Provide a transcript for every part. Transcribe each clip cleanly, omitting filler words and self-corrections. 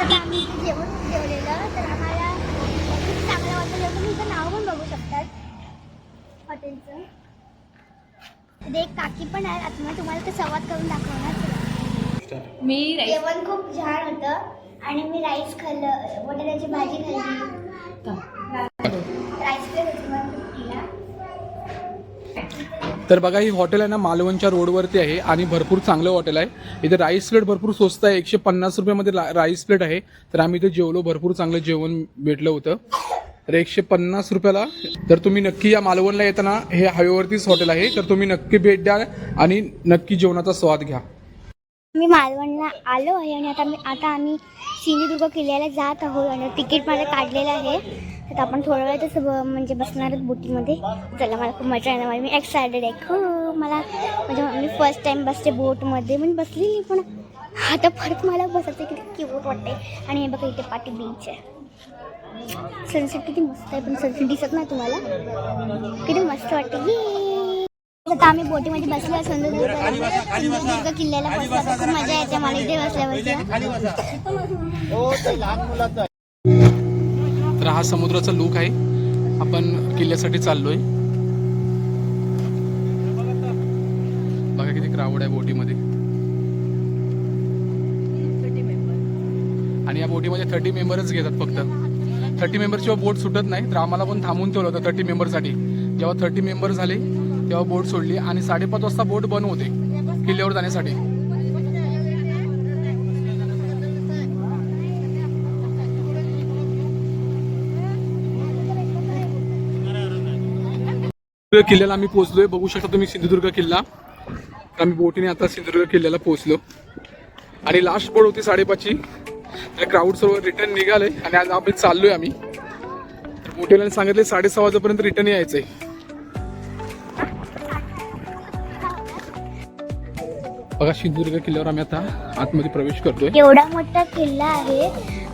आता आम्ही जेवण जेवलेलं तर आम्हाला खूप चांगलं वाटलं. तुम्ही इथं नाव पण बघू शकतात हॉटेलचं. ते एक काकी पण आहे आत्मा, तुम्हाला ते संवाद करून दाखवणार. मी जेवण खूप छान होतं आणि मी राईस खाल्लं, बटाट्याची भाजी खाल्ली, राईस खाल्लं. तर बघा ही हॉटेल आहे ना मालवणच्या रोडवरती आहे आणि भरपूर चांगलं हॉटेल आहे. इथे राईस प्लेट भरपूर स्वस्त आहे, 150 रुपयामध्ये राईस प्लेट आहे. तर आम्ही इथे जेवलो, भरपूर चांगलं जेवण भेटलं होतं. तर 150 रुपयाला. तर तुम्ही नक्की या मालवणला येताना हे हायवेवरतीच हॉटेल आहे, तर तुम्ही नक्की भेट द्या आणि नक्की जेवणाचा स्वाद घ्या. मी मालवणला आलो आहे आणि आता आम्ही सिंधुदुर्ग किल्ल्याला जात आहोत आणि तिकीट मला काढलेलं आहे. तर आपण थोड्या वेळातच म्हणजे बसणार आहोत बोटीमध्ये. चला, मला खूप मजा येणार, मी एक्सायटेड आहे. हो, मला म्हणजे मी फर्स्ट टाईम बसते बोटमध्ये, म्हणजे बसलेली पण आता परत मला बसायचं किती क्यूट वाटते. आणि हे बघा इथे पाठी बीच आहे, सनसेट किती मस्त आहे, पण सनसेट दिसत नाही तुम्हाला, किती मस्त वाटते. आता आम्ही बोटीमध्ये बसलो सिंधुदुर्ग किल्ल्याला बसलो. खूप मजा येते मला इथे बसल्यावरती. तर हा समुद्राचा लूक आहे, आपण किल्ल्यासाठी चाललोय. बघा किती क्राऊड आहे बोटीमध्ये. आणि या बोटीमध्ये 30 मेंबरच घेतात फक्त. 30 मेंबरशिवाय बोट सुटत नाही. तर आम्हाला पण थांबून ठेवलं होतं 30 मेंबरसाठी. जेव्हा 30 मेंबर झाले तेव्हा बोट सोडली आणि 5:30 वाजता बोट बंद होते किल्ल्यावर जाण्यासाठी. किल्ल्याला आम्ही पोहोचलोय, बघू शकता तुम्ही सिंधुदुर्ग किल्ला. तर आम्ही बोटीने आता सिंधुदुर्ग किल्ल्याला पोहोचलो आणि लास्ट बोट होती 5:30ची. क्राऊड सर्व रिटर्न निघाले आणि आज आम्ही चाललोय. आम्ही बोटीला सांगितले 6:30 वाजेपर्यंत रिटर्न यायचंय. बघा सिंधुदुर्ग किल्ल्यावर आम्ही आता आतमध्ये प्रवेश करतोय. एवढा मोठा किल्ला आहे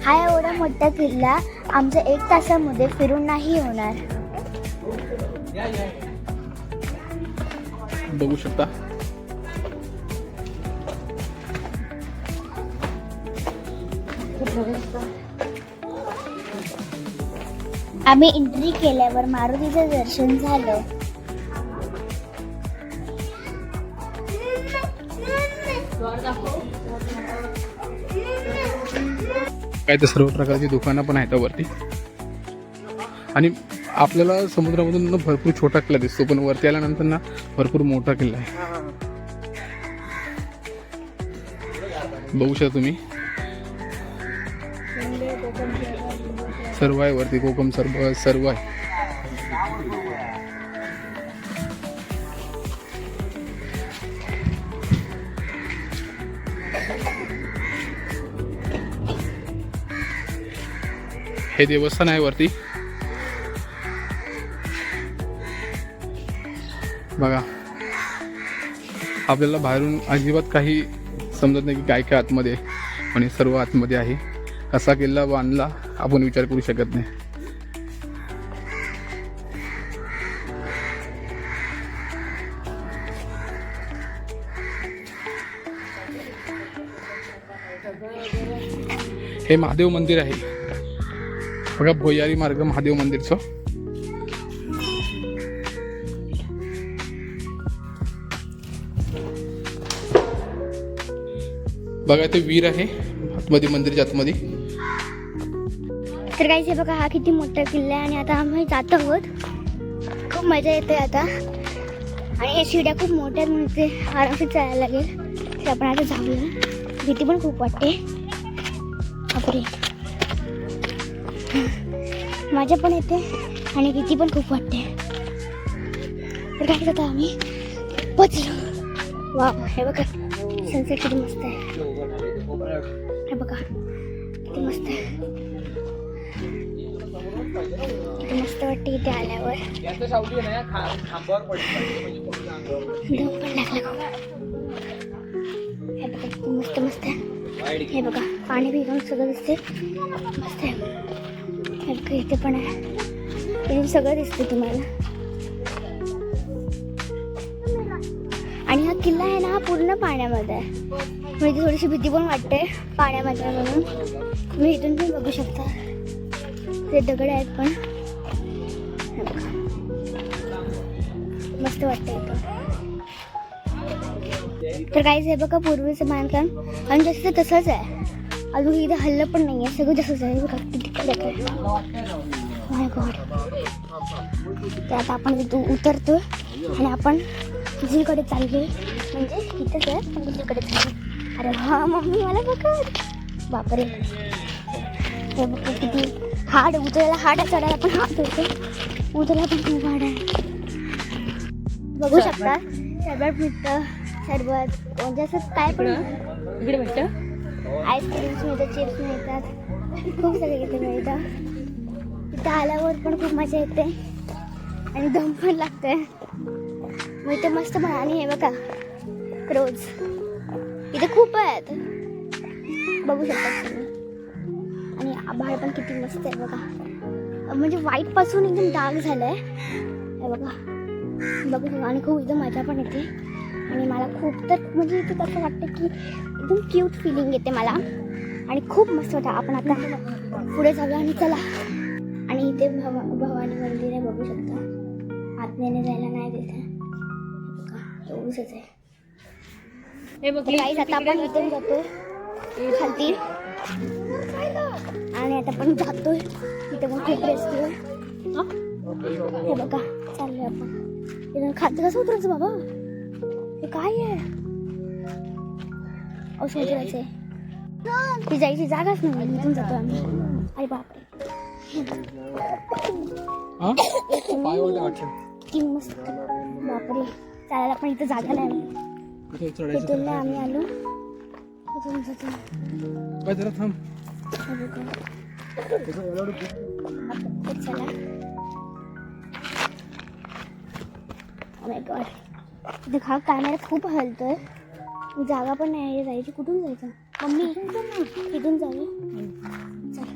हा. एवढा मोठा किल्ला आमच्या 1 तासामध्ये फिरून नाही होणार. बघू शकता. आम्ही एंट्री केल्यावर मारुतीचं दर्शन झालं. काय तर सर्व प्रकारची दुकानं पण आहेत वरती. आणि आपल्याला समुद्रामधून भरपूर छोटा किल्ला दिसतो, पण वरती आल्यानंतर ना भरपूर मोठा किल्ला आहे. बघू शकता तुम्ही. सर्व आहे वरती, कोकम सर्व आहे. हे देवस्थान आहे वरती. बघा, आपल्याला बाहेरून अजिबात काही समजत नाही की काय काय आतमध्ये आहे, पण हे सर्व आतमध्ये आहे. कसा किल्ला बांधला आपण विचार करू शकत नाही. हे महादेव मंदिर आहे बघा, भोयारी मार्ग महादेव मंदिरचं. बघा ते वीर आहे आतमध्ये, मंदिरच्या आतमध्ये. तर काही बघा हा किती मोठा किल्ला आहे आणि आता आम्ही जात आहोत. खूप मजा येते आता आणि हे शिड्या खूप मोठ्या आहेत म्हणून ते आरामशीर चालायला लागेल. तर आपण आता जाऊया. भीती पण खूप वाटते. बापरे, मजा पण येते आणि भीती पण खूप वाटते. तर काय करतो आम्ही पोचलो. वा, हे बघा सनसेट किती मस्त आहे. हे बघा किती मस्त आहे, किती मस्त वाटते इथे आल्यावर. दम पण लागला खूप. हे बघा किती मस्त मस्त आहे. हे बघा पाणी बिघडून सगळं दिसते, मस्त आहे. हे बघा इथे पण आहे, इथे सगळं दिसते तुम्हाला. आणि हा किल्ला आहे ना पूर्ण पाण्यामध्ये आहे. म्हणजे थोडीशी भीती पण वाटते पाण्यामध्ये म्हणून. तुम्ही इथून पण बघू शकता ते दगड आहेत पण हे बघा. मस्त वाटतं इथं. तर काहीच हे बघा पूर्वीचं बांधकाम आणि जसं तसंच आहे. अजून इथं हल्लं पण नाही आहे. सगळं जसंच आहे बघा. माय गॉड. तर आता आपण तिथून उतरतो आणि आपण जिकडे चाललोय म्हणजे इथंच आहे पण जिकडे चाललोय. अरे हा मम्मी मला बघा. बापरे हे बघ किती हाड उतरायला हाड चढायला पण हात होतो. उतरायला पण खूप हाड आहे. बघू शकता सरबत मिळतं. सरबत म्हणजे असं काय पण इकडे भेटतं. आईस्क्रीम्स मिळतात चिप्स मिळतात खूप सगळे इथे मिळतं. इथं आल्यावर पण खूप मजा येते आणि दम पण लागते. मग इथे मस्त पण आणि हे बघा क्रोज इथे खूप आहेत बघू शकता तुम्ही. आणि आभाळ पण किती मस्त आहे बघा. म्हणजे व्हाईट पासून एकदम डार्क झालंय हे बघा. बघू शकता आणि खूप एकदम मजा पण येते. आणि मला खूप तर म्हणजे इथे कसं वाटतं की एकदम क्यूट फिलिंग येते मला आणि खूप मस्त वाटतं. आपण आता पुढे जाऊया आणि चला. आणि इथे भवानी मंदिर आहे बघू शकता. आतमध्ये जायला नाही तिथे एवढंच आहे. हे बघ काहीच आता आपण इथून जातोय खालती आणि आता आपण जातोय इथे पण खूप रेस्क्यू आहे. हे बघा चाललोय आपण इथून खालती. कसं उतरायचं बाबा? हे काय आहे? असं उतरायचं आहे. ती जायची जागाच नाही. इथून जातो आम्ही. अरे बापरे किती मस्त. बापरे चालायला पण इथं जागा नाही. इथून नाही आम्ही आलो. इथून जातो. चला. Oh my God. इथे कॅमेरा खूप हलतोय. जागा पण नाही जायची. कुठून जायचं मम्मी? इथून जाऊया. चल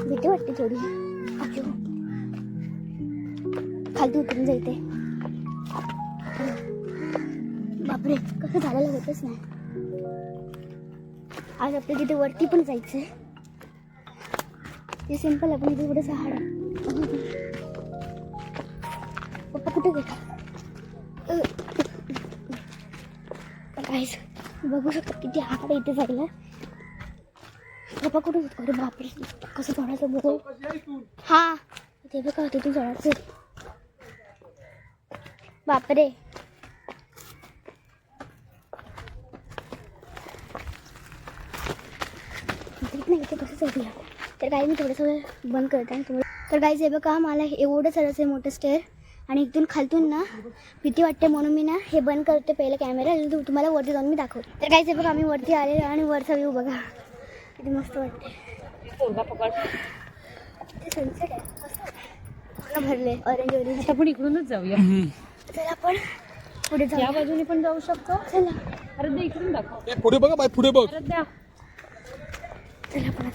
भीती वाटते थोडी. खालती उतरून जायते. बापरे कसं झालेलं होतच नाही. आज आपल्या तिथे वरती पण जायचंय. ते सिंपल आपण इथे थोडं झाड. पप्पा कुठे गेला? काहीच बघू शकता किती हाड इथे जायला. पप्पा कुठे होतो? अरे बापरे कसं चढायचं बघू. हा ते बघा तिथून चढायचं. बापरे नाही इथे कसं चढलं. तर काही मी थोडंसं बंद करते. तर काहीच हे बघा मला एवढं चढायचं आहे मोठं स्टेअर आणि इथून खालतून ना भीती वाटते म्हणून मी ना हे बंद करते पहिलं कॅमेरा आणि तुम्हाला वरती जाऊन मी दाखवते. तर काहीच हे बघा आम्ही वरती आलेलो आणि वरचा व्ह्यू बघा किती मस्त वाटते. ते सनसेट आहे मस्त पूर्ण भरले ऑरेंज ऑरेंज. आपण इकडूनच जाऊया. चला आपण पुढे जाऊ. या बाजूने पण जाऊ शकतो. चला अरे दे इकडून दाखव. पुढे बघा बाय पुढे बघ. अरे द्या. चला आपण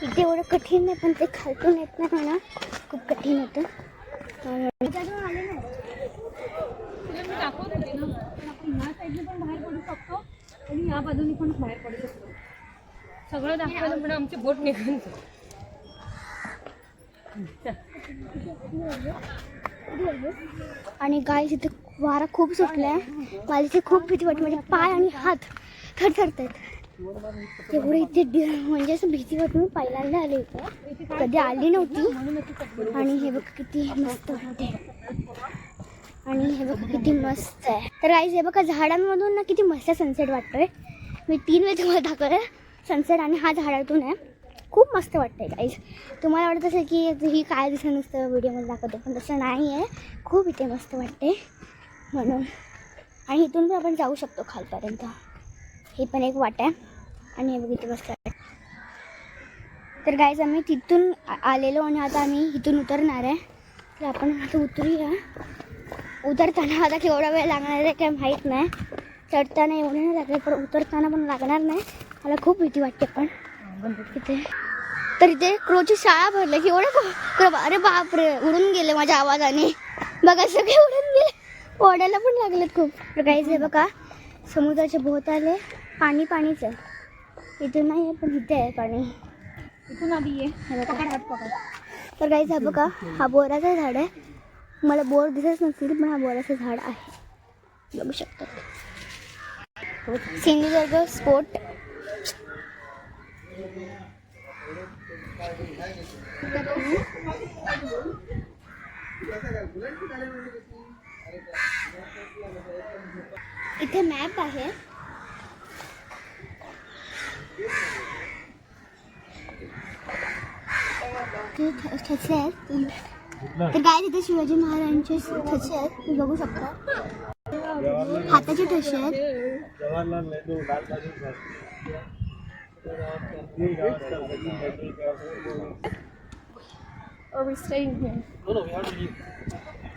इथे एवढं कठीण नाही पण ते खालतून येत नाही म्हणा खूप कठीण होतं. तुला मी दाखवत होते ना. आपण ह्या साईडने पण बाहेर पडू शकतो आणि या बाजूने पण बाहेर पडू शकतो. सगळं दाखवायला म्हणजे आमची बोट निघून जाईल. आणि गाय इथे वारा खूप सुटलाय. मला इथे खूप भीती वाटते. म्हणजे पाय आणि हात थरथरतात. एवढं इथे म्हणजे असं भीती वाटून मी पहिल्यांदा आले इथं. कधी आली नव्हती. आणि हे बघ किती मस्त वाटते. आणि हे बघ किती मस्त आहे. तर गाईज हे बघा झाडांमधून ना किती मस्त सनसेट वाटतोय. मी 3 वेळा तुम्हाला दाखवलं सनसेट आणि हा झाडातून आहे. खूप मस्त वाटतंय गाईज. तुम्हाला वाटत असेल की ही काय दिसत नसतं व्हिडिओमध्ये दाखवते पण तसं नाही आहे. खूप इथे मस्त वाटते म्हणून. आणि इथून पण आपण जाऊ शकतो खालपर्यंत. हे पण एक वाट आहे आणि हे बघितलं मस्त आहे. तर गाईज आम्ही तिथून आलेलो आणि आता आम्ही इथून उतरणार आहे. तर आपण आता उतरूया. उतरताना आता केवढा वेळ लागणार आहे काय माहीत नाही. चढताना एवढं नाही लागलं पण उतरताना पण लागणार नाही. मला खूप भीती वाटते पण इथे. तर इथे क्रोची शाळा भरली की एवढं अरे बापरे उडून गेले माझ्या आवाजाने. बघा सगळे उडून ओढायला पण लागलेत खूप. तर गाईज हे बघा समुद्राच्या भोवताले पाणीच आहे. इथे नाही आहे पण इथे आहे पाणी. इथून आधी ये. हे बघा. पकड, हात पकड. तर गाईज हा बघा हा बोराचं झाड आहे. मला बोर दिसत नसतील पण हा बोराचं झाड आहे. बघू शकतात. सिंधुदुर्ग स्पोर्ट. इथे मॅप आहे. ठसे आहेत. तर काय तिथे शिवाजी महाराजांचे ठसे आहेत तुम्ही बघू शकता. हाताचे ठसे आहेत. Jawaharlal Nehru Lal Bahadur Are we staying here?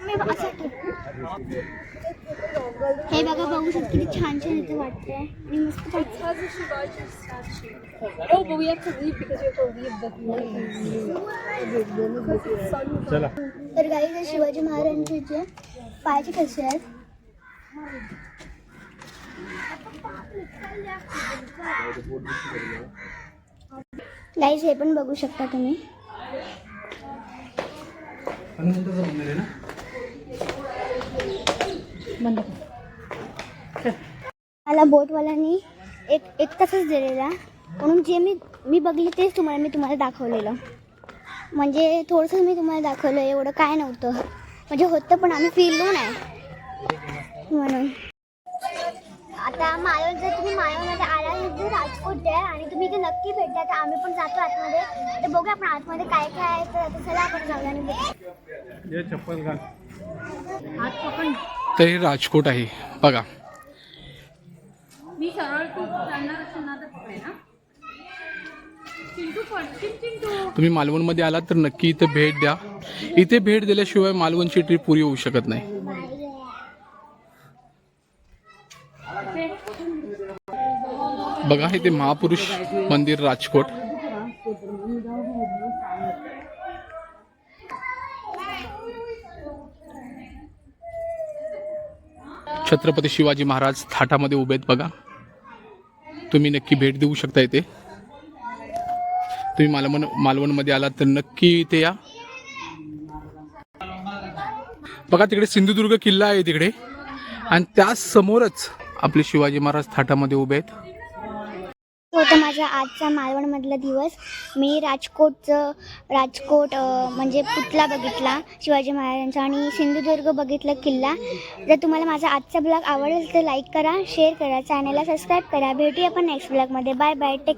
मी असं ठेवू. हे बघा बघू शकता किती छान छान इथे वाटतंय आणि मस्त वाटतंय. Has a Shivaji statue. Oh, but we have to leave because we have to leave the चला तर गाईज शिवाजी महाराजांचे जे पायाचे ठसे आहेत. गाईज हे पण बघू शकता तुम्ही. हनुमंताचं मंदिर आहे ना. मला बोटवाल्यांनी एक तासच दिलेला म्हणून जे मी बघले तेच तुम्हाला दाखवलेलं. म्हणजे थोडंसं मी तुम्हाला दाखवलं. एवढं काय नव्हतं म्हणजे होतं पण आम्ही फिरलो नाही म्हणून. आता मालवण जर तुम्ही मालवणमध्ये आला तर राजकोट आहे आणि तुम्ही इथे नक्की भेटा. तर आम्ही पण जातो आतमध्ये. तर बघूया आपण आतमध्ये काय काय आहे. तर आता चला आपण जाऊया आणि बघू. ये चप्पल घाल. हात पकड. तर हे राजकोट आहे बघा. मी सरळ तू जाणार असेल ना तर पकडे ना. चिंटू पडशील चिंटू. तुम्ही मालवणमध्ये आलात तर नक्की इथे भेट द्या. इथे भेट दिल्याशिवाय मालवणची ट्रिप पुरी होऊ शकत नाही. बघा इथे महापुरुष मंदिर राजकोट. छत्रपती शिवाजी महाराज थाटामध्ये उभे आहेत बघा. तुम्ही नक्की भेट देऊ शकता इथे. तुम्ही मालवणमध्ये आलात तर नक्की इथे या. बघा तिकडे सिंधुदुर्ग किल्ला आहे तिकडे आणि त्या समोरच आपले शिवाजी महाराज थाटामध्ये उभे आहेत. होता माझा आजचा मालवणमधला दिवस. मी राजकोट म्हणजे पुतळा बघितला शिवाजी महाराजांचा आणि सिंधुदुर्ग बघितलं किल्ला. जर तुम्हाला माझा आजचा ब्लॉग आवडेल तर लाईक करा, शेअर करा, चॅनलला सबस्क्राईब करा. भेटूया आपण नेक्स्ट ब्लॉगमध्ये. Bye bye. टेक